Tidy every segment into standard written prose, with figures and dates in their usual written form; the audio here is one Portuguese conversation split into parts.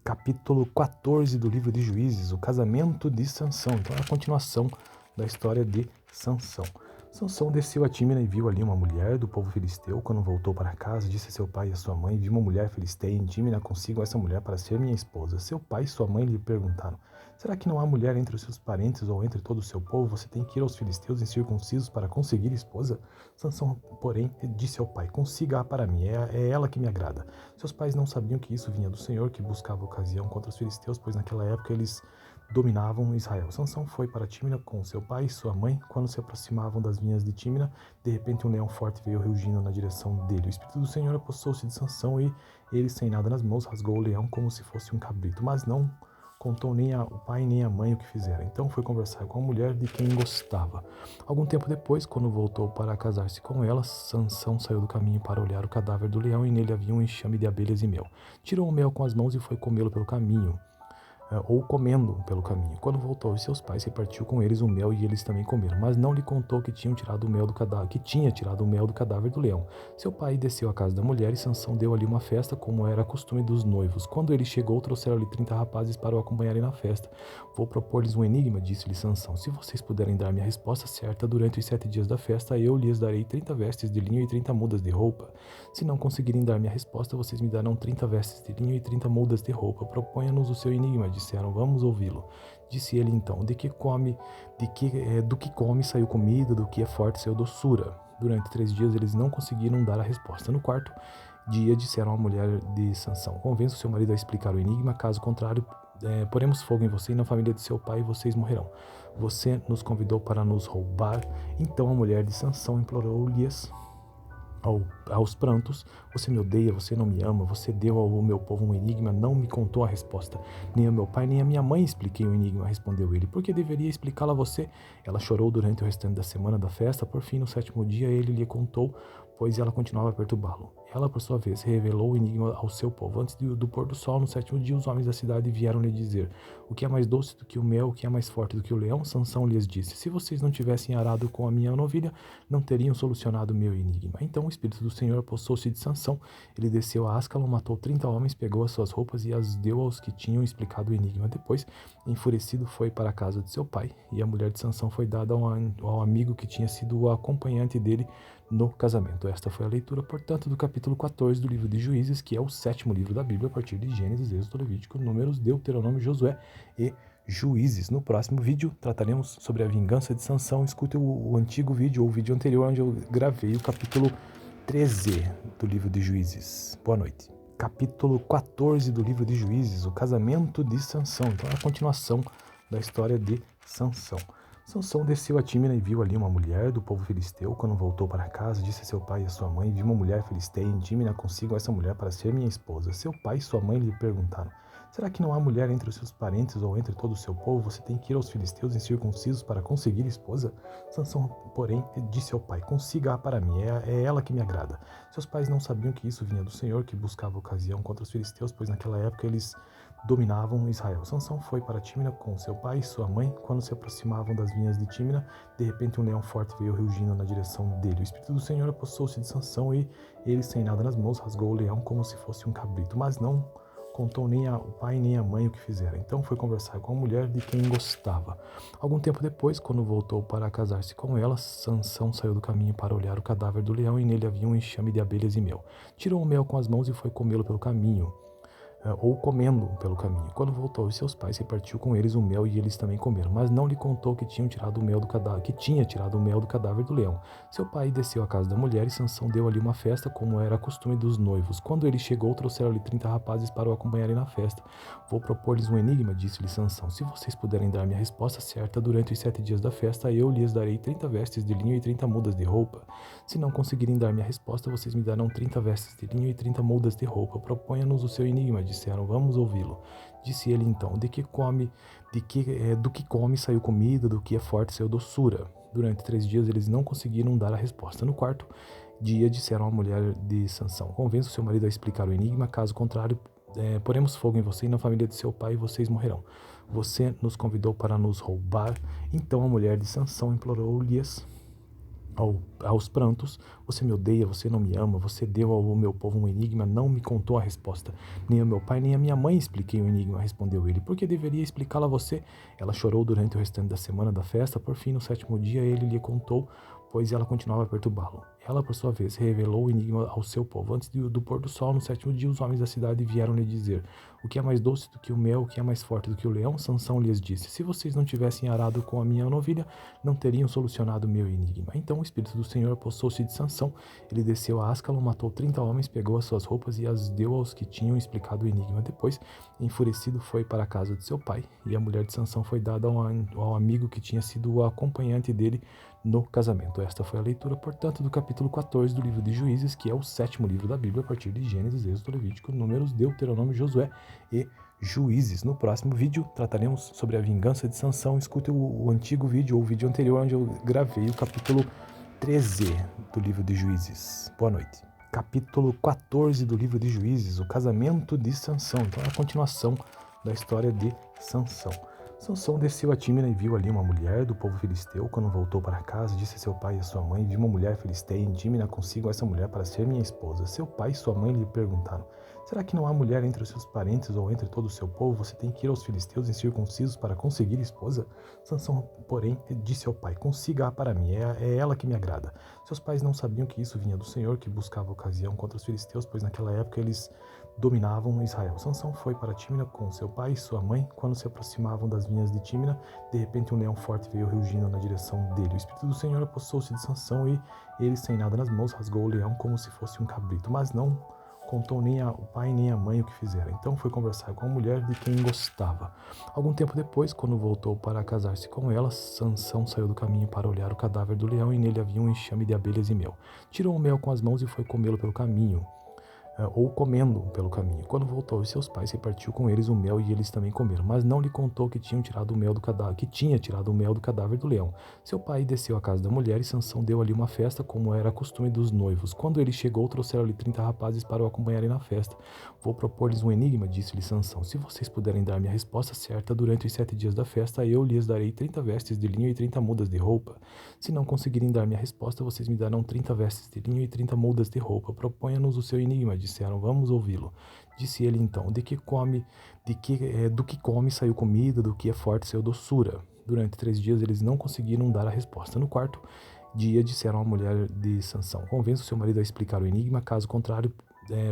capítulo 14 do livro de Juízes, o casamento de Sansão. Então é a continuação da história de Sansão. Sansão desceu a Tímina e viu ali uma mulher do povo filisteu. Quando voltou para casa, disse a seu pai e a sua mãe: vi uma mulher filisteia em Tímina, consigo essa mulher para ser minha esposa. Seu pai e sua mãe lhe perguntaram: será que não há mulher entre os seus parentes ou entre todo o seu povo? Você tem que ir aos filisteus incircuncisos para conseguir esposa? Sansão, porém, disse ao pai: consiga-a para mim, é ela que me agrada. Seus pais não sabiam que isso vinha do Senhor, que buscava ocasião contra os filisteus, pois naquela época eles dominavam Israel. Sansão foi para Tímina com seu pai e sua mãe. Quando se aproximavam das vinhas de Tímina, de repente um leão forte veio rugindo na direção dele. O Espírito do Senhor apossou-se de Sansão e ele, sem nada nas mãos, rasgou o leão como se fosse um cabrito, mas não contou nem ao pai nem à mãe o que fizera. Então foi conversar com a mulher de quem gostava. Algum tempo depois, quando voltou para casar-se com ela, Sansão saiu do caminho para olhar o cadáver do leão e nele havia um enxame de abelhas e mel. Tirou o mel com as mãos e foi comê-lo pelo caminho, ou comendo pelo caminho. Quando voltou aos seus pais, repartiu com eles o mel e eles também comeram, mas não lhe contou que tinha tirado o mel do cadáver do leão. Seu pai desceu à casa da mulher e Sansão deu ali uma festa, como era costume dos noivos. Quando ele chegou, trouxeram-lhe 30 rapazes para o acompanharem na festa. Vou propor-lhes um enigma, disse-lhe Sansão. Se vocês puderem dar-me a resposta certa durante os 7 dias da festa, eu lhes darei 30 vestes de linho e 30 mudas de roupa. Se não conseguirem dar-me a resposta, vocês me darão 30 vestes de linho e 30 mudas de roupa. Proponha-nos o seu enigma, disseram. Vamos ouvi-lo. Disse ele então: do que come saiu comida, do que é forte saiu doçura. Durante 3 dias eles não conseguiram dar a resposta. No quarto dia disseram à mulher de Sansão: convença o seu marido a explicar o enigma, caso contrário poremos fogo em você e na família de seu pai e vocês morrerão. Você nos convidou para nos roubar. Então a mulher de Sansão implorou-lhes aos prantos: você me odeia, você não me ama, você deu ao meu povo um enigma, não me contou a resposta. Nem ao meu pai, nem à minha mãe expliquei o enigma, respondeu ele. Por que deveria explicá-lo a você? Ela chorou durante o restante da semana da festa. Por fim, no 7º dia, ele lhe contou, pois ela continuava a perturbá-lo. Ela, por sua vez, revelou o enigma ao seu povo. Antes do pôr do sol, no 7º dia, os homens da cidade vieram lhe dizer: o que é mais doce do que o mel, o que é mais forte do que o leão? Sansão lhes disse: se vocês não tivessem arado com a minha novilha, não teriam solucionado o meu enigma. Então o Espírito do Senhor apossou-se de Sansão. Ele desceu a Ascalon, matou 30 homens, pegou as suas roupas e as deu aos que tinham explicado o enigma. Depois, enfurecido, foi para a casa de seu pai, e a mulher de Sansão foi dada ao amigo que tinha sido o acompanhante dele no casamento. Esta foi a leitura, portanto, do capítulo 14 do livro de Juízes, que é o 7º livro da Bíblia, a partir de Gênesis, Êxodo, Levítico, Números, Deuteronômio, Josué e Juízes. No próximo vídeo trataremos sobre a vingança de Sansão. Escute o antigo vídeo ou o vídeo anterior, onde eu gravei o capítulo 13 do livro de Juízes. Boa noite. Capítulo 14 do livro de Juízes, o casamento de Sansão. Então é a continuação da história de Sansão. Sansão desceu a Tímina e viu ali uma mulher do povo filisteu. Quando voltou para casa, disse a seu pai e a sua mãe: vi uma mulher filisteia em Tímina, consigo essa mulher para ser minha esposa. Seu pai e sua mãe lhe perguntaram: será que não há mulher entre os seus parentes ou entre todo o seu povo? Você tem que ir aos filisteus incircuncisos para conseguir esposa? Sansão, porém, disse ao pai: consiga-a para mim, é ela que me agrada. Seus pais não sabiam que isso vinha do Senhor, que buscava ocasião contra os filisteus, pois naquela época eles dominavam Israel. Sansão foi para Tímina com seu pai e sua mãe. Quando se aproximavam das vinhas de Tímina, de repente um leão forte veio rugindo na direção dele. O Espírito do Senhor apossou-se de Sansão e ele, sem nada nas mãos, rasgou o leão como se fosse um cabrito, mas não contou nem ao pai nem à mãe o que fizera. Então foi conversar com a mulher de quem gostava. Algum tempo depois, quando voltou para casar-se com ela, Sansão saiu do caminho para olhar o cadáver do leão e nele havia um enxame de abelhas e mel. Tirou o mel com as mãos e foi comê-lo pelo caminho, ou comendo pelo caminho. Quando voltou aos seus pais, repartiu com eles o mel e eles também comeram, mas não lhe contou que tinha tirado o mel do cadáver do leão. Seu pai desceu à casa da mulher e Sansão deu ali uma festa, como era costume dos noivos. Quando ele chegou, trouxeram-lhe 30 rapazes para o acompanharem na festa. Vou propor-lhes um enigma, disse-lhe Sansão. Se vocês puderem dar-me a resposta certa durante os 7 dias da festa, eu lhes darei 30 vestes de linho e 30 mudas de roupa. Se não conseguirem dar-me a resposta, vocês me darão 30 vestes de linho e 30 mudas de roupa. Proponha-nos o seu enigma, disseram. Vamos ouvi-lo. Disse ele então: do que come saiu comida, do que é forte saiu doçura. Durante 3 dias eles não conseguiram dar a resposta. No quarto dia disseram à mulher de Sansão: convença o seu marido a explicar o enigma, caso contrário poremos fogo em você e na família de seu pai e vocês morrerão. Você nos convidou para nos roubar. Então a mulher de Sansão implorou-lhes Aos prantos, você me odeia, você não me ama, você deu ao meu povo um enigma, não me contou a resposta. Nem ao meu pai, nem à minha mãe expliquei o enigma, respondeu ele. Por que deveria explicá-lo a você? Ela chorou durante o restante da semana da festa, por fim, no sétimo dia, ele lhe contou, pois ela continuava a perturbá-lo. Ela, por sua vez, revelou o enigma ao seu povo. Antes do pôr do sol, no sétimo dia, os homens da cidade vieram lhe dizer: o que é mais doce do que o mel, o que é mais forte do que o leão? Sansão lhes disse: se vocês não tivessem arado com a minha novilha, não teriam solucionado o meu enigma. Então o Espírito do Senhor apossou-se de Sansão. Ele desceu a Ascalon, matou 30 homens, pegou as suas roupas e as deu aos que tinham explicado o enigma. Depois, enfurecido, foi para a casa de seu pai, e a mulher de Sansão foi dada ao amigo que tinha sido o acompanhante dele no casamento. Esta foi a leitura, portanto, do capítulo 14 do livro de Juízes, que é o sétimo livro da Bíblia, a partir de Gênesis, Êxodo, Levítico, Números, Deuteronômio, Josué e Juízes. No próximo vídeo trataremos sobre a vingança de Sansão. Escute o antigo vídeo ou o vídeo anterior, onde eu gravei o capítulo 13 do livro de Juízes. Boa noite. Capítulo 14 do livro de Juízes, o casamento de Sansão. Então é a continuação da história de Sansão. Sansão desceu a Tímina e viu ali uma mulher do povo filisteu. Quando voltou para casa, disse a seu pai e a sua mãe: vi uma mulher filisteia em Tímina, consigo essa mulher para ser minha esposa. Seu pai e sua mãe lhe perguntaram: será que não há mulher entre os seus parentes ou entre todo o seu povo? Você tem que ir aos filisteus incircuncisos para conseguir esposa? Sansão, porém, disse ao pai: consiga-a para mim, é ela que me agrada. Seus pais não sabiam que isso vinha do Senhor, que buscava ocasião contra os filisteus, pois naquela época eles dominavam Israel. Sansão foi para Tímina com seu pai e sua mãe. Quando se aproximavam das vinhas de Tímina, de repente um leão forte veio rugindo na direção dele. O Espírito do Senhor apossou-se de Sansão e ele, sem nada nas mãos, rasgou o leão como se fosse um cabrito, mas não contou nem ao pai nem à mãe o que fizera. Então foi conversar com a mulher de quem gostava. Algum tempo depois, quando voltou para casar-se com ela, Sansão saiu do caminho para olhar o cadáver do leão e nele havia um enxame de abelhas e mel. Tirou o mel com as mãos e foi comê-lo pelo caminho, ou comendo pelo caminho. Quando voltou aos seus pais, repartiu com eles o mel e eles também comeram, mas não lhe contou que tinha tirado o mel do cadáver do leão. Seu pai desceu à casa da mulher e Sansão deu ali uma festa, como era costume dos noivos. Quando ele chegou, trouxeram-lhe 30 rapazes para o acompanharem na festa. Vou propor-lhes um enigma, disse-lhe Sansão. Se vocês puderem dar-me a resposta certa durante os 7 dias da festa, eu lhes darei 30 vestes de linho e 30 mudas de roupa. Se não conseguirem dar-me a resposta, vocês me darão 30 vestes de linho e 30 mudas de roupa. Proponha-nos o seu enigma, disseram. Vamos ouvi-lo. Disse ele então: do que come saiu comida, do que é forte saiu doçura. Durante 3 dias eles não conseguiram dar a resposta. No quarto dia disseram à mulher de Sansão: convença o seu marido a explicar o enigma, caso contrário,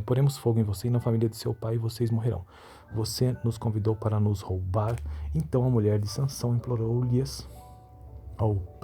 poremos fogo em você e na família de seu pai e vocês morrerão. Você nos convidou para nos roubar. Então a mulher de Sansão implorou-lhes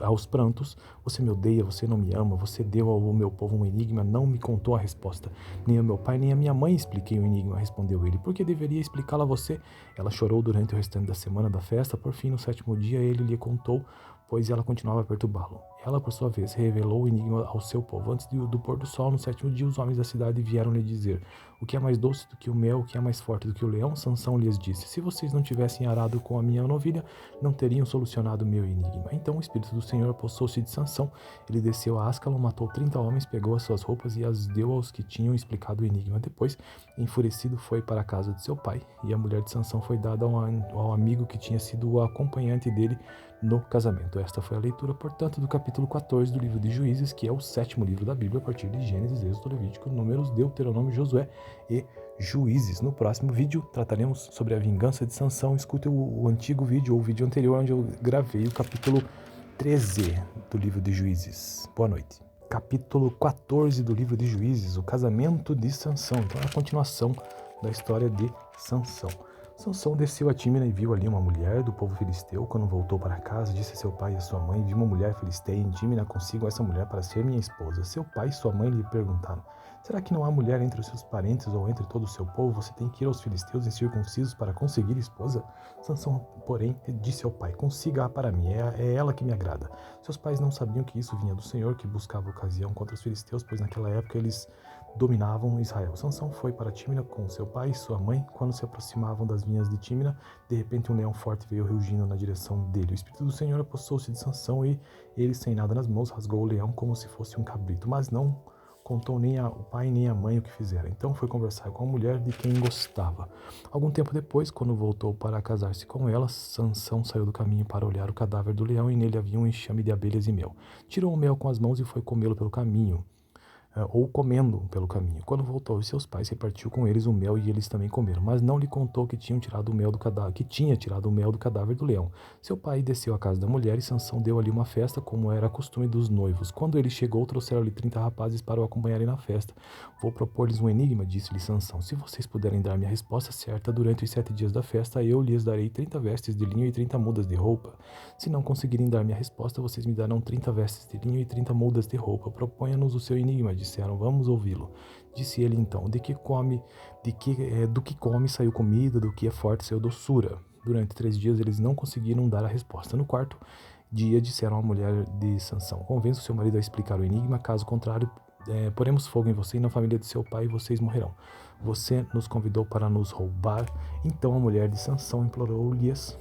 aos prantos: você me odeia, você não me ama, você deu ao meu povo um enigma, não me contou a resposta. Nem ao meu pai, nem à minha mãe expliquei o enigma, respondeu ele. Por que deveria explicá-lo a você? Ela chorou durante o restante da semana da festa, por fim, no sétimo dia, ele lhe contou, pois ela continuava a perturbá-lo. Ela, por sua vez, revelou o enigma ao seu povo. Antes do pôr do sol, no sétimo dia, os homens da cidade vieram lhe dizer: o que é mais doce do que o mel, o que é mais forte do que o leão? Sansão lhes disse: se vocês não tivessem arado com a minha novilha, não teriam solucionado o meu enigma. Então o Espírito do Senhor apossou-se de Sansão. Ele desceu a Ascalon, matou 30 homens, pegou as suas roupas e as deu aos que tinham explicado o enigma. Depois, enfurecido, foi para a casa de seu pai, e a mulher de Sansão foi dada ao amigo que tinha sido o acompanhante dele no casamento. Esta foi a leitura, portanto, do capítulo 14 do livro de Juízes, que é o sétimo livro da Bíblia, a partir de Gênesis, Êxodo, Levítico, Números, Deuteronômio, Josué e Juízes. No próximo vídeo trataremos sobre a vingança de Sansão. Escute o antigo vídeo ou o vídeo anterior, onde eu gravei o capítulo 13 do livro de Juízes. Boa noite. Capítulo 14 do livro de Juízes, o casamento de Sansão. Então é a continuação da história de Sansão. Sansão desceu a Tímina e viu ali uma mulher do povo filisteu. Quando voltou para casa, disse a seu pai e a sua mãe: vi uma mulher filisteia em Tímina, consigo essa mulher para ser minha esposa. Seu pai e sua mãe lhe perguntaram: será que não há mulher entre os seus parentes ou entre todo o seu povo? Você tem que ir aos filisteus incircuncisos para conseguir esposa? Sansão, porém, disse ao pai: consiga-a para mim, é ela que me agrada. Seus pais não sabiam que isso vinha do Senhor, que buscava ocasião contra os filisteus, pois naquela época eles dominavam Israel. Sansão foi para Tímina com seu pai e sua mãe. Quando se aproximavam das vinhas de Tímina, de repente um leão forte veio rugindo na direção dele. O Espírito do Senhor apossou-se de Sansão e ele, sem nada nas mãos, rasgou o leão como se fosse um cabrito, mas não contou nem ao pai nem à mãe o que fizera. Então foi conversar com a mulher de quem gostava. Algum tempo depois, quando voltou para casar-se com ela, Sansão saiu do caminho para olhar o cadáver do leão e nele havia um enxame de abelhas e mel. Tirou o mel com as mãos e foi comê-lo pelo caminho, ou comendo pelo caminho. Quando voltou aos seus pais, repartiu com eles o mel e eles também comeram, mas não lhe contou que tinham tirado o mel do cadáver, que tinha tirado o mel do cadáver do leão. Seu pai desceu à casa da mulher e Sansão deu ali uma festa, como era costume dos noivos. Quando ele chegou, trouxeram-lhe 30 rapazes para o acompanharem na festa. Vou propor-lhes um enigma, disse-lhe Sansão. Se vocês puderem dar-me a resposta certa durante os 7 dias da festa, eu lhes darei 30 vestes de linho e 30 mudas de roupa. Se não conseguirem dar-me a resposta, vocês me darão 30 vestes de linho e 30 mudas de roupa. Proponha-nos o seu enigma, disseram. Vamos ouvi-lo. Disse ele então: do que come saiu comida, do que é forte saiu doçura. Durante 3 dias eles não conseguiram dar a resposta. No quarto dia disseram à mulher de Sansão: convença o seu marido a explicar o enigma, caso contrário, poremos fogo em você e na família de seu pai e vocês morrerão. Você nos convidou para nos roubar. Então a mulher de Sansão implorou-lhes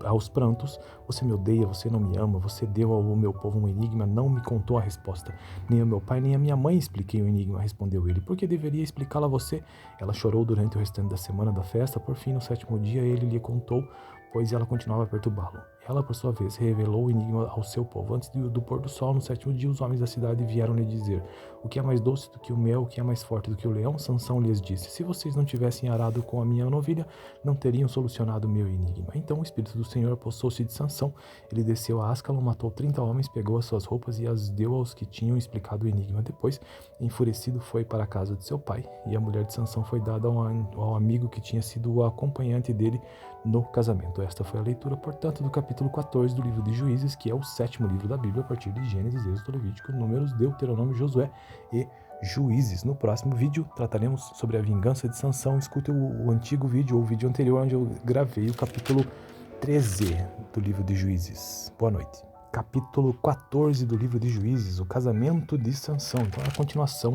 aos prantos: você me odeia, você não me ama, você deu ao meu povo um enigma, não me contou a resposta. Nem ao meu pai, nem à minha mãe expliquei o enigma, respondeu ele. Por que deveria explicá-lo a você? Ela chorou durante o restante da semana da festa, por fim, no 7º dia, ele lhe contou, pois ela continuava a perturbá-lo. Ela, por sua vez, revelou o enigma ao seu povo. Antes do pôr do sol, no 7º dia, os homens da cidade vieram lhe dizer: o que é mais doce do que o mel, o que é mais forte do que o leão? Sansão lhes disse: se vocês não tivessem arado com a minha novilha, não teriam solucionado o meu enigma. Então o Espírito do Senhor apossou-se de Sansão. Ele desceu a Ascalon, matou 30 homens, pegou as suas roupas e as deu aos que tinham explicado o enigma. Depois, enfurecido, foi para a casa de seu pai, e a mulher de Sansão foi dada ao amigo que tinha sido o acompanhante dele no casamento. Esta foi a leitura, portanto, do capítulo 14 do livro de Juízes, que é o 7º livro da Bíblia, a partir de Gênesis, Êxodo, Levítico, Números, Deuteronômio, Josué e Juízes. No próximo vídeo trataremos sobre a vingança de Sansão. Escute o antigo vídeo ou o vídeo anterior, onde eu gravei o capítulo 13 do livro de Juízes. Boa noite. Capítulo 14 do livro de Juízes, o casamento de Sansão. Então é a continuação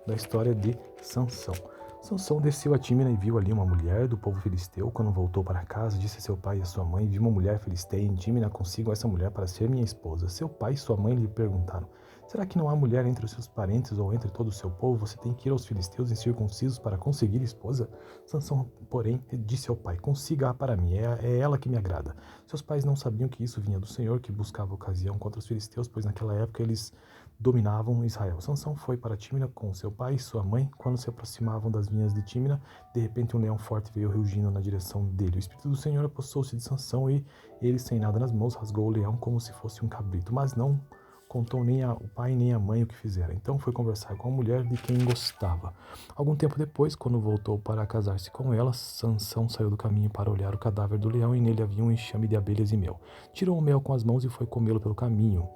da história de Sansão. Sansão desceu a Tímina e viu ali uma mulher do povo filisteu. Quando voltou para casa, disse a seu pai e a sua mãe: vi uma mulher filisteia em Tímina, consigo essa mulher para ser minha esposa. Seu pai e sua mãe lhe perguntaram: será que não há mulher entre os seus parentes ou entre todo o seu povo? Você tem que ir aos filisteus incircuncisos para conseguir esposa? Sansão, porém, disse ao pai: consiga-a para mim, é ela que me agrada. Seus pais não sabiam que isso vinha do Senhor, que buscava ocasião contra os filisteus, pois naquela época eles dominavam Israel. Sansão foi para Tímina com seu pai e sua mãe. Quando se aproximavam das vinhas de Tímina, de repente um leão forte veio rugindo na direção dele. O Espírito do Senhor apossou-se de Sansão e ele, sem nada nas mãos, rasgou o leão como se fosse um cabrito, mas não contou nem ao pai nem à mãe o que fizera. Então foi conversar com a mulher de quem gostava. Algum tempo depois, quando voltou para casar-se com ela, Sansão saiu do caminho para olhar o cadáver do leão e nele havia um enxame de abelhas e mel. Tirou o mel com as mãos e foi comê-lo pelo caminho,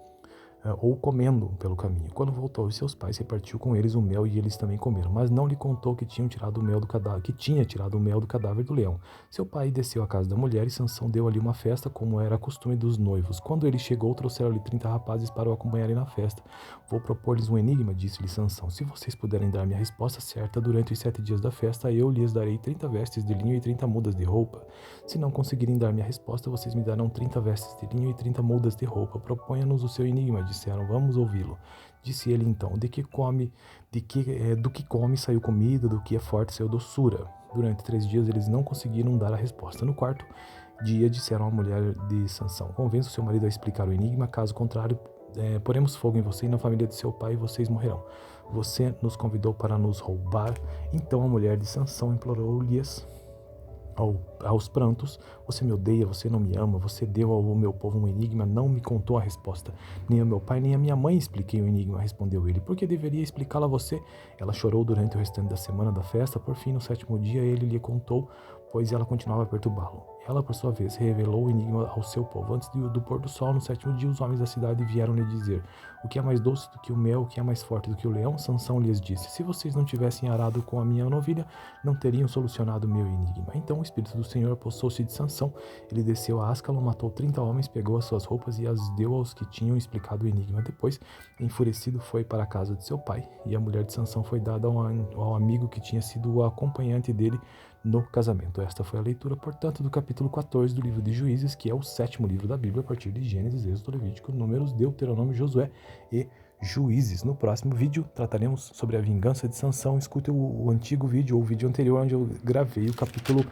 ou comendo pelo caminho. Quando voltou aos seus pais, repartiu com eles o mel e eles também comeram, mas não lhe contou que tinha tirado o mel do cadáver do leão. Seu pai desceu à casa da mulher e Sansão deu ali uma festa, como era costume dos noivos. Quando ele chegou, trouxeram-lhe 30 rapazes para o acompanharem na festa. Vou propor-lhes um enigma, disse-lhe Sansão. Se vocês puderem dar-me a resposta certa durante os 7 dias da festa, eu lhes darei 30 vestes de linho e 30 mudas de roupa. Se não conseguirem dar-me a resposta, vocês me darão 30 vestes de linho e 30 mudas de roupa. Proponha-nos o seu enigma, disseram. Vamos ouvi-lo. Disse ele então: do que come saiu comida, do que é forte saiu doçura. Durante 3 dias eles não conseguiram dar a resposta. No quarto dia disseram à mulher de Sansão: convença o seu marido a explicar o enigma, caso contrário, poremos fogo em você e na família de seu pai e vocês morrerão. Você nos convidou para nos roubar. Então a mulher de Sansão implorou-lhes aos prantos: você me odeia, você não me ama, você deu ao meu povo um enigma, não me contou a resposta. Nem ao meu pai, nem à minha mãe expliquei o enigma, respondeu ele. Por que deveria explicá-lo a você? Ela chorou durante o restante da semana da festa, por fim, no 7º dia, ele lhe contou, pois ela continuava a perturbá-lo. Ela, por sua vez, revelou o enigma ao seu povo. Antes do pôr do sol, no 7º dia, os homens da cidade vieram lhe dizer: o que é mais doce do que o mel, o que é mais forte do que o leão? Sansão lhes disse: se vocês não tivessem arado com a minha novilha, não teriam solucionado o meu enigma. Então o Espírito do Senhor apossou-se de Sansão. Ele desceu a Ascalon, matou 30 homens, pegou as suas roupas e as deu aos que tinham explicado o enigma. Depois, enfurecido, foi para a casa de seu pai, e a mulher de Sansão foi dada ao amigo que tinha sido o acompanhante dele no casamento. Esta foi a leitura, portanto, do capítulo 14 do livro de Juízes, que é o 7º livro da Bíblia, a partir de Gênesis, Êxodo, Levítico, Números, Deuteronômio, Josué e Juízes. No próximo vídeo trataremos sobre a vingança de Sansão. Escute o antigo vídeo ou o vídeo anterior onde eu gravei o capítulo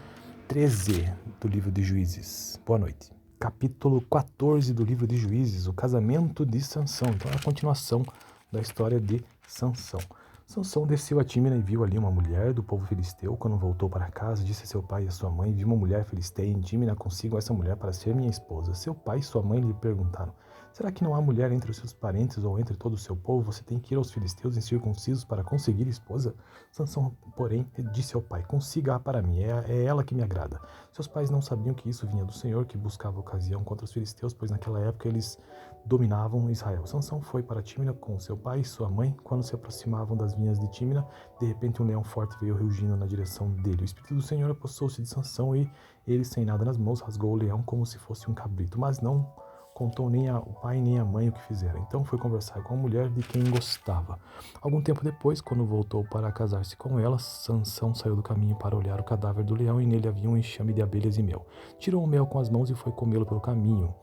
13 do livro de Juízes. Boa noite. Capítulo 14 do livro de Juízes, o casamento de Sansão. Então é a continuação da história de Sansão. Sansão desceu a Tímina e viu ali uma mulher do povo filisteu. Quando voltou para casa, disse a seu pai e a sua mãe: vi uma mulher filisteia em Tímina, consigo essa mulher para ser minha esposa. Seu pai e sua mãe lhe perguntaram: será que não há mulher entre os seus parentes ou entre todo o seu povo? Você tem que ir aos filisteus incircuncisos para conseguir esposa? Sansão, porém, disse ao pai: consiga-a para mim, é ela que me agrada. Seus pais não sabiam que isso vinha do Senhor, que buscava ocasião contra os filisteus, pois naquela época eles dominavam Israel. Sansão foi para Tímina com seu pai e sua mãe. Quando se aproximavam das vinhas de Tímina, de repente um leão forte veio rugindo na direção dele. O Espírito do Senhor apossou-se de Sansão e ele, sem nada nas mãos, rasgou o leão como se fosse um cabrito, mas não contou nem ao pai nem à mãe o que fizeram. Então foi conversar com a mulher de quem gostava. Algum tempo depois, quando voltou para casar-se com ela, Sansão saiu do caminho para olhar o cadáver do leão e nele havia um enxame de abelhas e mel. Tirou o mel com as mãos e foi comê-lo pelo caminho,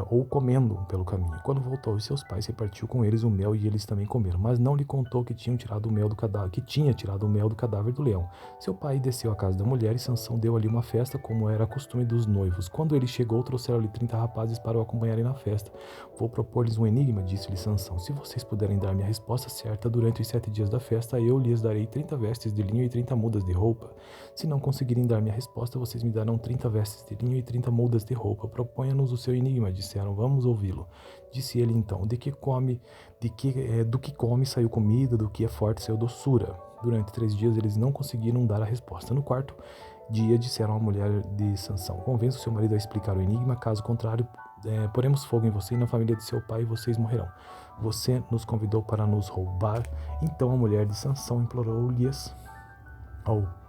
ou comendo pelo caminho. Quando voltou aos seus pais, repartiu com eles o mel e eles também comeram, mas não lhe contou que tinha tirado o mel do cadáver do leão. Seu pai desceu à casa da mulher e Sansão deu ali uma festa, como era costume dos noivos. Quando ele chegou, trouxeram-lhe 30 rapazes para o acompanharem na festa. Vou propor-lhes um enigma, disse-lhe Sansão. Se vocês puderem dar-me a resposta certa durante os 7 dias da festa, eu lhes darei 30 vestes de linho e 30 mudas de roupa. Se não conseguirem dar-me a resposta, vocês me darão 30 vestes de linho e 30 mudas de roupa. Proponha-nos o seu enigma, disseram. Vamos ouvi-lo. Disse ele então: do que come saiu comida, do que é forte saiu doçura. Durante 3 dias eles não conseguiram dar a resposta. No quarto dia disseram à mulher de Sansão: convença o seu marido a explicar o enigma, caso contrário poremos fogo em você e na família de seu pai e vocês morrerão. Você nos convidou para nos roubar. Então a mulher de Sansão implorou-lhes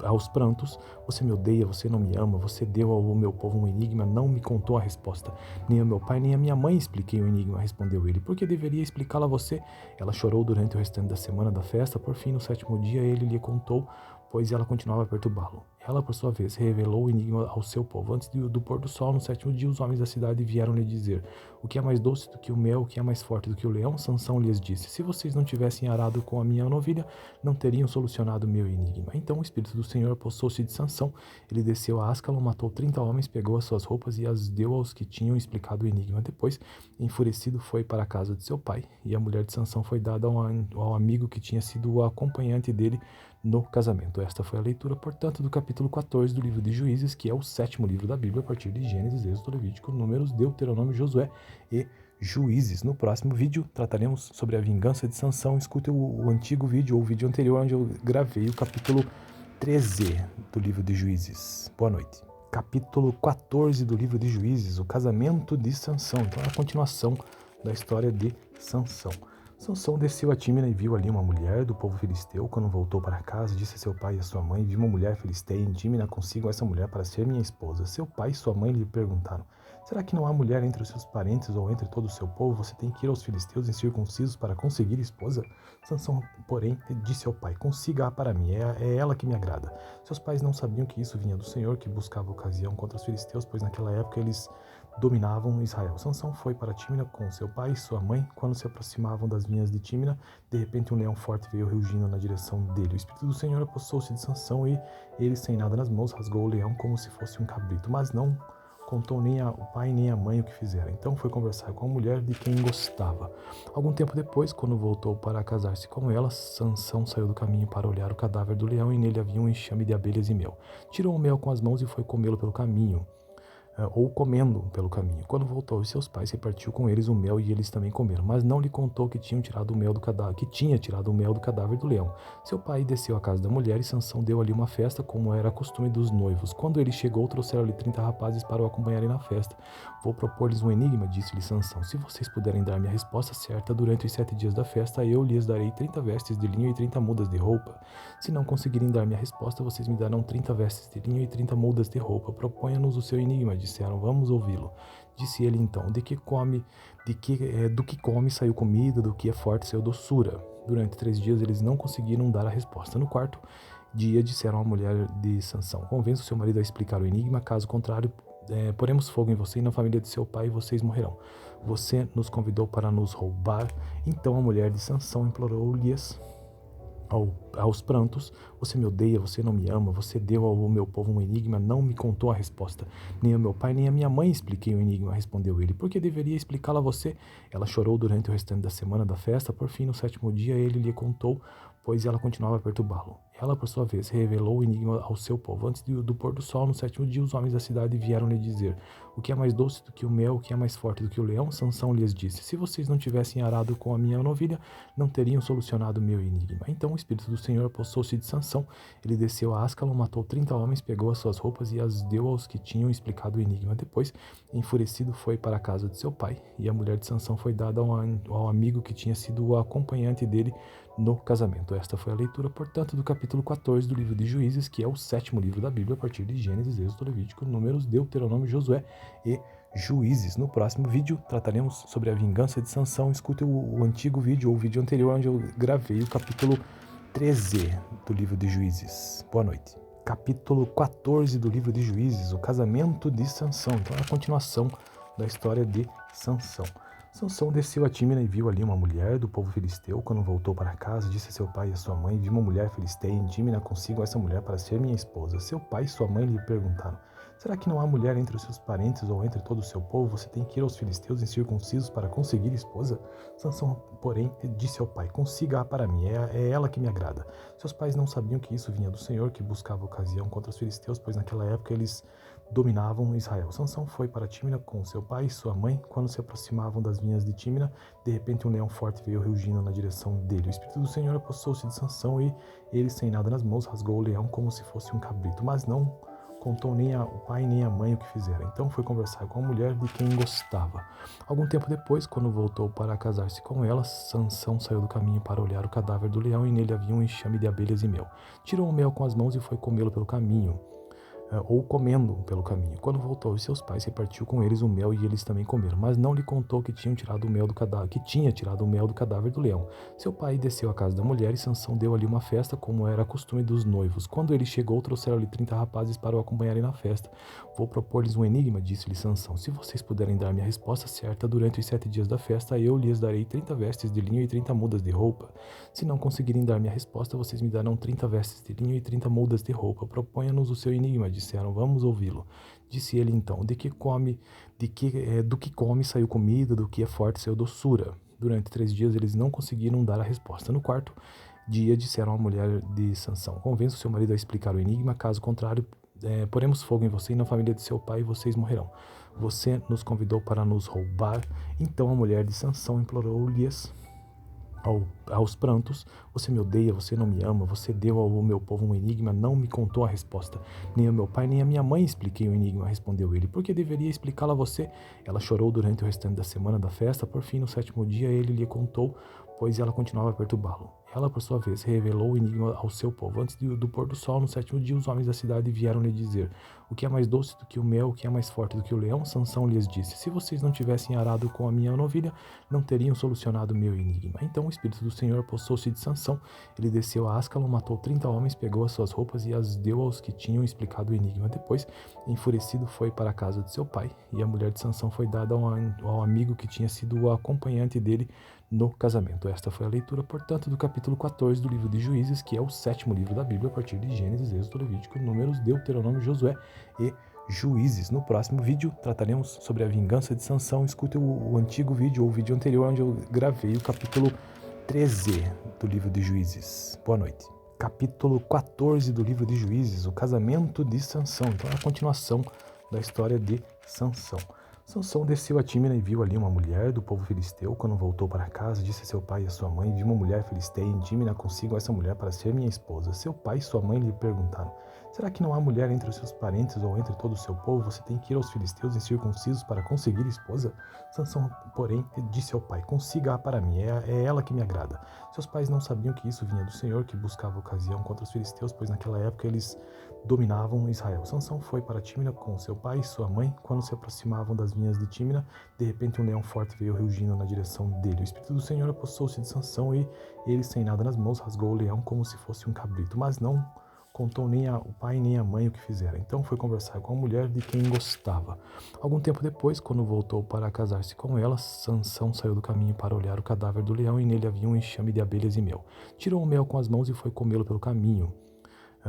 aos prantos: você me odeia, você não me ama, você deu ao meu povo um enigma, não me contou a resposta. Nem ao meu pai, nem à minha mãe expliquei o enigma, respondeu ele. Por que deveria explicá-lo a você? Ela chorou durante o restante da semana da festa. Por fim, no 7º dia, ele lhe contou, pois ela continuava a perturbá-lo. Ela, por sua vez, revelou o enigma ao seu povo. Antes do pôr do sol, no 7º dia, os homens da cidade vieram lhe dizer: o que é mais doce do que o mel, o que é mais forte do que o leão? Sansão lhes disse: se vocês não tivessem arado com a minha novilha, não teriam solucionado o meu enigma. Então o Espírito do Senhor apossou-se de Sansão. Ele desceu a Ascalon, matou 30 homens, pegou as suas roupas e as deu aos que tinham explicado o enigma. Depois, enfurecido, foi para a casa de seu pai, e a mulher de Sansão foi dada ao amigo que tinha sido o acompanhante dele no casamento. Esta foi a leitura, portanto, do capítulo 14 do livro de Juízes, que é o 7º livro da Bíblia, a partir de Gênesis, Êxodo, Levítico, Números, Deuteronômio, Josué e Juízes. No próximo vídeo trataremos sobre a vingança de Sansão. Escute o antigo vídeo ou o vídeo anterior onde eu gravei o capítulo 13 do livro de Juízes. Boa noite. Capítulo 14 do livro de Juízes, o casamento de Sansão. Então é a continuação da história de Sansão. Sansão desceu a Tímina e viu ali uma mulher do povo filisteu. Quando voltou para casa, disse a seu pai e a sua mãe: vi uma mulher filisteia em Tímina, consigo essa mulher para ser minha esposa. Seu pai e sua mãe lhe perguntaram: será que não há mulher entre os seus parentes ou entre todo o seu povo? Você tem que ir aos filisteus incircuncisos para conseguir esposa? Sansão, porém, disse ao pai: consiga-a para mim, é ela que me agrada. Seus pais não sabiam que isso vinha do Senhor, que buscava ocasião contra os filisteus, pois naquela época eles dominavam Israel. Sansão foi para Tímina com seu pai e sua mãe. Quando se aproximavam das vinhas de Tímina, de repente um leão forte veio rugindo na direção dele. O Espírito do Senhor apossou-se de Sansão e ele, sem nada nas mãos, rasgou o leão como se fosse um cabrito, mas não contou nem ao pai nem à mãe o que fizeram. Então foi conversar com a mulher de quem gostava. Algum tempo depois, quando voltou para casar-se com ela, Sansão saiu do caminho para olhar o cadáver do leão e nele havia um enxame de abelhas e mel. Tirou o mel com as mãos e foi comê-lo pelo caminho, ou comendo pelo caminho. Quando voltou aos seus pais, repartiu com eles o mel e eles também comeram, mas não lhe contou que tinha tirado o mel do cadáver do leão. Seu pai desceu à casa da mulher e Sansão deu ali uma festa, como era costume dos noivos. Quando ele chegou, trouxeram-lhe 30 rapazes para o acompanharem na festa. Vou propor-lhes um enigma, disse-lhe Sansão. Se vocês puderem dar-me a resposta certa durante os 7 dias da festa, eu lhes darei 30 vestes de linho e 30 mudas de roupa. Se não conseguirem dar-me a resposta, vocês me darão 30 vestes de linho e 30 mudas de roupa. Proponha-nos o seu enigma, disseram. Vamos ouvi-lo. Disse ele então: do que come saiu comida, do que é forte saiu doçura. Durante 3 dias eles não conseguiram dar a resposta. No quarto dia disseram à mulher de Sansão: convença o seu marido a explicar o enigma, caso contrário poremos fogo em você e na família de seu pai e vocês morrerão. Você nos convidou para nos roubar. Então a mulher de Sansão implorou-lhes aos prantos: você me odeia, você não me ama, você deu ao meu povo um enigma, não me contou a resposta. Nem ao meu pai, nem à minha mãe expliquei o enigma, respondeu ele. Por que deveria explicá-lo a você? Ela chorou durante o restante da semana da festa. Por fim, no sétimo dia, ele lhe contou, pois ela continuava a perturbá-lo. Ela, por sua vez, revelou o enigma ao seu povo. Antes do pôr do sol, no sétimo dia, os homens da cidade vieram lhe dizer: o que é mais doce do que o mel, o que é mais forte do que o leão? Sansão lhes disse: se vocês não tivessem arado com a minha novilha, não teriam solucionado o meu enigma. Então o Espírito do Senhor apossou-se de Sansão. Ele desceu a Ascalon, matou 30 homens, pegou as suas roupas e as deu aos que tinham explicado o enigma. Depois, enfurecido, foi para a casa de seu pai. E a mulher de Sansão foi dada ao amigo que tinha sido o acompanhante dele no casamento. Esta foi a leitura, portanto, do capítulo 14 do livro de Juízes, que é o sétimo livro da Bíblia, a partir de Gênesis, Êxodo, Levítico, Números, Deuteronômio, Josué e Juízes. No próximo vídeo trataremos sobre a vingança de Sansão. Escute o antigo vídeo ou o vídeo anterior, onde eu gravei o capítulo 13 do livro de Juízes. Boa noite. Capítulo 14 do livro de Juízes, o casamento de Sansão. Então é a continuação da história de Sansão. Sansão desceu a Tímina e viu ali uma mulher do povo filisteu. Quando voltou para casa, disse a seu pai e a sua mãe: vi uma mulher filisteia em Tímina, consigo essa mulher para ser minha esposa. Seu pai e sua mãe lhe perguntaram: será que não há mulher entre os seus parentes ou entre todo o seu povo? Você tem que ir aos filisteus incircuncisos para conseguir esposa? Sansão, porém, disse ao pai: consiga-a para mim, é ela que me agrada. Seus pais não sabiam que isso vinha do Senhor, que buscava ocasião contra os filisteus, pois naquela época eles dominavam Israel. Sansão foi para Tímina com seu pai e sua mãe. Quando se aproximavam das vinhas de Tímina, de repente um leão forte veio rugindo na direção dele. O Espírito do Senhor apossou-se de Sansão e ele, sem nada nas mãos, rasgou o leão como se fosse um cabrito, mas não contou nem ao pai nem à mãe o que fizera. Então foi conversar com a mulher de quem gostava. Algum tempo depois, quando voltou para casar-se com ela, Sansão saiu do caminho para olhar o cadáver do leão e nele havia um enxame de abelhas e mel. Tirou o mel com as mãos e foi comê-lo pelo caminho, ou comendo pelo caminho. Quando voltou aos seus pais, repartiu com eles o mel e eles também comeram, mas não lhe contou que tinha tirado o mel do cadáver do leão. Seu pai desceu à casa da mulher e Sansão deu ali uma festa, como era costume dos noivos. Quando ele chegou, trouxeram-lhe 30 rapazes para o acompanharem na festa. Vou propor-lhes um enigma, disse-lhe Sansão. Se vocês puderem dar-me a resposta certa durante os 7 dias da festa, eu lhes darei 30 vestes de linho e 30 mudas de roupa. Se não conseguirem dar-me a resposta, vocês me darão 30 vestes de linho e 30 mudas de roupa. Proponha-nos o seu enigma, disseram: vamos ouvi-lo. Disse ele então: do que come saiu comida, do que é forte saiu doçura. Durante 3 dias eles não conseguiram dar a resposta. No quarto dia disseram à mulher de Sansão: convença o seu marido a explicar o enigma, caso contrário, poremos fogo em você e na família de seu pai e vocês morrerão. Você nos convidou para nos roubar. Então a mulher de Sansão implorou-lhes aos prantos: você me odeia, você não me ama, você deu ao meu povo um enigma, não me contou a resposta. Nem ao meu pai, nem à minha mãe expliquei o enigma, respondeu ele. Por que deveria explicá-lo a você? Ela chorou durante o restante da semana da festa. Por fim, no sétimo dia, ele lhe contou, pois ela continuava a perturbá-lo. Ela, por sua vez, revelou o enigma ao seu povo. Antes do pôr do sol, no sétimo dia, os homens da cidade vieram lhe dizer: o que é mais doce do que o mel, o que é mais forte do que o leão? Sansão lhes disse: se vocês não tivessem arado com a minha novilha, não teriam solucionado o meu enigma. Então o Espírito do Senhor apossou-se de Sansão. Ele desceu a Ascalon, matou 30 homens, pegou as suas roupas e as deu aos que tinham explicado o enigma. Depois, enfurecido, foi para a casa de seu pai. E a mulher de Sansão foi dada ao amigo que tinha sido o acompanhante dele no casamento. Esta foi a leitura, portanto, do capítulo 14 do livro de Juízes, que é o sétimo livro da Bíblia, a partir de Gênesis, Êxodo, Levítico, Números, Deuteronômio, Josué e Juízes. No próximo vídeo trataremos sobre a vingança de Sansão. Escute o antigo vídeo ou o vídeo anterior, onde eu gravei o capítulo 13 do livro de Juízes. Boa noite. Capítulo 14 do livro de Juízes, o casamento de Sansão. Então é a continuação da história de Sansão. Sansão desceu a Tímina e viu ali uma mulher do povo filisteu. Quando voltou para casa, disse a seu pai e a sua mãe: vi uma mulher filisteia em Tímina, consigo essa mulher para ser minha esposa. Seu pai e sua mãe lhe perguntaram: será que não há mulher entre os seus parentes ou entre todo o seu povo? Você tem que ir aos filisteus incircuncisos para conseguir esposa? Sansão, porém, disse ao pai: consiga-a para mim, é ela que me agrada. Seus pais não sabiam que isso vinha do Senhor, que buscava ocasião contra os filisteus, pois naquela época eles dominavam Israel. Sansão foi para Tímina com seu pai e sua mãe. Quando se aproximavam das vinhas de Tímina, de repente um leão forte veio rugindo na direção dele. O Espírito do Senhor apossou-se de Sansão e ele, sem nada nas mãos, rasgou o leão como se fosse um cabrito, mas não contou nem ao pai nem à mãe o que fizera. Então foi conversar com a mulher de quem gostava. Algum tempo depois, quando voltou para casar-se com ela, Sansão saiu do caminho para olhar o cadáver do leão e nele havia um enxame de abelhas e mel. Tirou o mel com as mãos e foi comê-lo pelo caminho,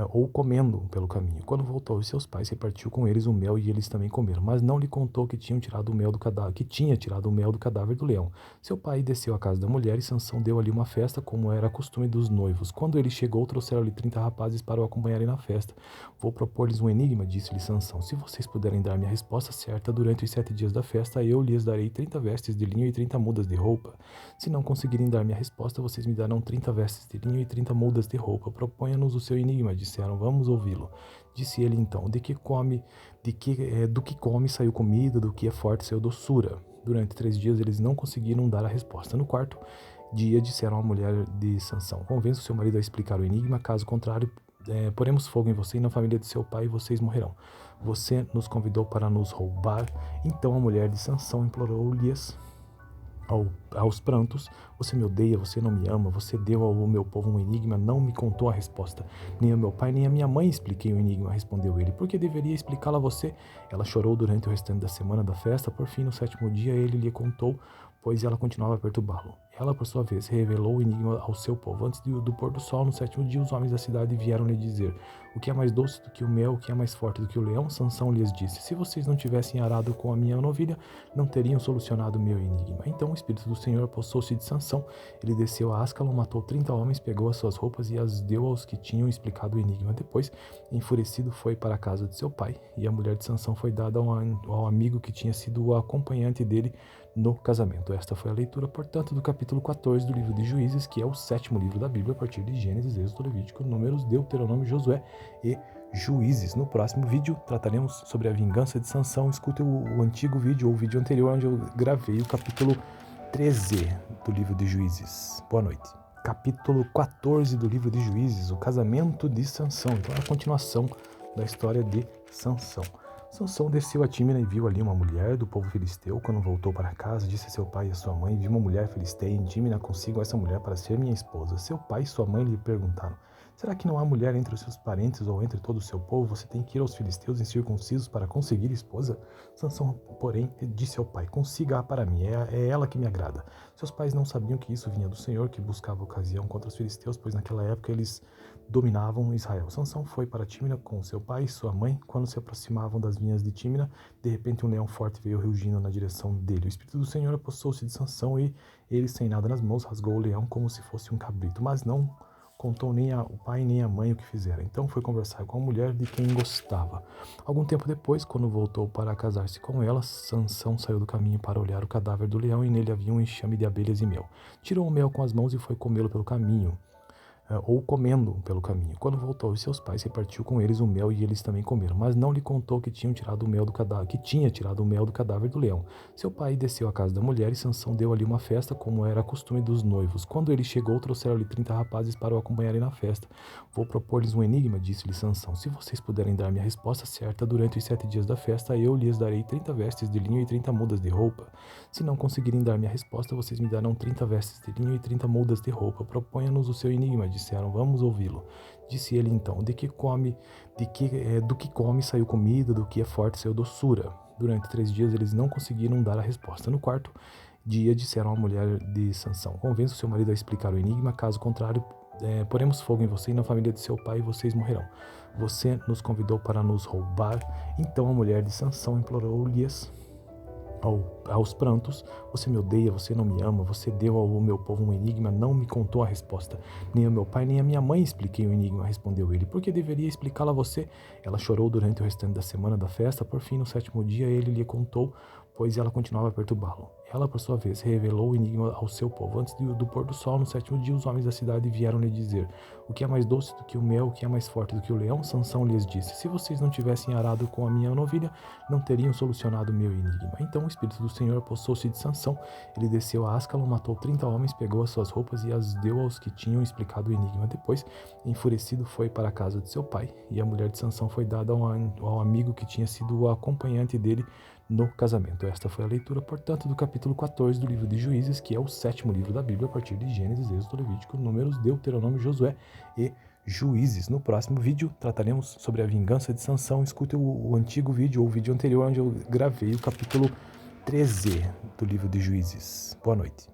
ou comendo pelo caminho. Quando voltou aos seus pais, repartiu com eles o mel e eles também comeram, mas não lhe contou que tinham tirado o mel do cadáver, que tinha tirado o mel do cadáver do leão. Seu pai desceu à casa da mulher e Sansão deu ali uma festa, como era costume dos noivos. Quando ele chegou, trouxeram-lhe 30 rapazes para o acompanharem na festa. Vou propor-lhes um enigma, disse-lhe Sansão. Se vocês puderem dar-me a resposta certa durante os 7 dias da festa, eu lhes darei 30 vestes de linho e 30 mudas de roupa. Se não conseguirem dar-me a resposta, vocês me darão 30 vestes de linho e 30 mudas de roupa. Proponha-nos o seu enigma, disseram. Vamos ouvi-lo. Disse ele então: do que come saiu comida, do que é forte saiu doçura. Durante 3 dias eles não conseguiram dar a resposta. No quarto dia disseram à mulher de Sansão: convença o seu marido a explicar o enigma, caso contrário, poremos fogo em você e na família de seu pai e vocês morrerão. Você nos convidou para nos roubar. Então a mulher de Sansão implorou-lhes aos prantos: você me odeia, você não me ama, você deu ao meu povo um enigma, não me contou a resposta. Nem ao meu pai, nem à minha mãe expliquei o enigma, respondeu ele. Por que deveria explicá-lo a você? Ela chorou durante o restante da semana da festa. Por fim, no 7º dia, ele lhe contou, pois ela continuava a perturbá-lo. Ela, por sua vez, revelou o enigma ao seu povo. Antes do pôr do sol, no 7º dia, os homens da cidade vieram lhe dizer: o que é mais doce do que o mel, o que é mais forte do que o leão? Sansão lhes disse: se vocês não tivessem arado com a minha novilha, não teriam solucionado o meu enigma. Então o Espírito do Senhor apossou-se de Sansão. Ele desceu a Ascalon, matou 30 homens, pegou as suas roupas e as deu aos que tinham explicado o enigma. Depois, enfurecido, foi para a casa de seu pai, e a mulher de Sansão foi dada ao amigo que tinha sido o acompanhante dele no casamento. Esta foi a leitura, portanto, do capítulo 14 do livro de Juízes, que é o 7º livro da Bíblia, a partir de Gênesis, Êxodo, Levítico, Números, Deuteronômio, Josué e Juízes. No próximo vídeo trataremos sobre a vingança de Sansão. Escute o antigo vídeo ou o vídeo anterior, onde eu gravei o capítulo 13 do livro de Juízes. Boa noite. Capítulo 14 do livro de Juízes, o casamento de Sansão. Então é a continuação da história de Sansão. Sansão desceu a Tímina e viu ali uma mulher do povo filisteu. Quando voltou para casa, disse a seu pai e a sua mãe: vi uma mulher filisteia em Tímina, consigo essa mulher para ser minha esposa. Seu pai e sua mãe lhe perguntaram: será que não há mulher entre os seus parentes ou entre todo o seu povo? Você tem que ir aos filisteus incircuncisos para conseguir esposa? Sansão, porém, disse ao pai: consiga-a para mim, é ela que me agrada. Seus pais não sabiam que isso vinha do Senhor, que buscava ocasião contra os filisteus, pois naquela época eles dominavam Israel. Sansão foi para Tímina com seu pai e sua mãe. Quando se aproximavam das vinhas de Tímina, de repente um leão forte veio rugindo na direção dele. O Espírito do Senhor apossou-se de Sansão e ele, sem nada nas mãos, rasgou o leão como se fosse um cabrito, mas não contou nem ao pai nem à mãe o que fizera. Então foi conversar com a mulher de quem gostava. Algum tempo depois, quando voltou para casar-se com ela, Sansão saiu do caminho para olhar o cadáver do leão e nele havia um enxame de abelhas e mel. Tirou o mel com as mãos e foi comê-lo pelo caminho, ou comendo pelo caminho. Quando voltou aos seus pais, repartiu com eles o mel e eles também comeram, mas não lhe contou que tinha tirado o mel do cadáver do leão. Seu pai desceu à casa da mulher e Sansão deu ali uma festa, como era costume dos noivos. Quando ele chegou, trouxeram-lhe 30 rapazes para o acompanharem na festa. Vou propor-lhes um enigma, disse-lhe Sansão. Se vocês puderem dar-me a resposta certa durante os 7 dias da festa, eu lhes darei 30 vestes de linho e 30 mudas de roupa. Se não conseguirem dar-me a resposta, vocês me darão 30 vestes de linho e 30 mudas de roupa. Proponha-nos o seu enigma, disseram. Vamos ouvi-lo. Disse ele então: do que come saiu comida, do que é forte saiu doçura. Durante 3 dias eles não conseguiram dar a resposta. No quarto dia disseram à mulher de Sansão: convença o seu marido a explicar o enigma, caso contrário, poremos fogo em você e na família de seu pai e vocês morrerão. Você nos convidou para nos roubar. Então a mulher de Sansão implorou-lhes aos prantos: você me odeia, você não me ama, você deu ao meu povo um enigma, não me contou a resposta. Nem ao meu pai, nem à minha mãe expliquei o enigma, respondeu ele. Por que deveria explicá-lo a você? Ela chorou durante o restante da semana da festa. Por fim, no 7º dia, ele lhe contou, pois ela continuava a perturbá-lo. Ela, por sua vez, revelou o enigma ao seu povo. Antes do pôr do sol, no 7º dia, os homens da cidade vieram lhe dizer: o que é mais doce do que o mel, o que é mais forte do que o leão? Sansão lhes disse: se vocês não tivessem arado com a minha novilha, não teriam solucionado o meu enigma. Então o Espírito do Senhor apossou-se de Sansão. Ele desceu a Ascalon, matou 30 homens, pegou as suas roupas e as deu aos que tinham explicado o enigma. Depois, enfurecido, foi para a casa de seu pai, e a mulher de Sansão foi dada ao amigo que tinha sido o acompanhante dele no casamento. Esta foi a leitura, portanto, do capítulo 14 do livro de Juízes, que é o 7º livro da Bíblia, a partir de Gênesis, Êxodo, Levítico, Números, Deuteronômio, Josué e Juízes. No próximo vídeo trataremos sobre a vingança de Sansão. Escute o antigo vídeo ou o vídeo anterior onde eu gravei o capítulo 13 do livro de Juízes. Boa noite.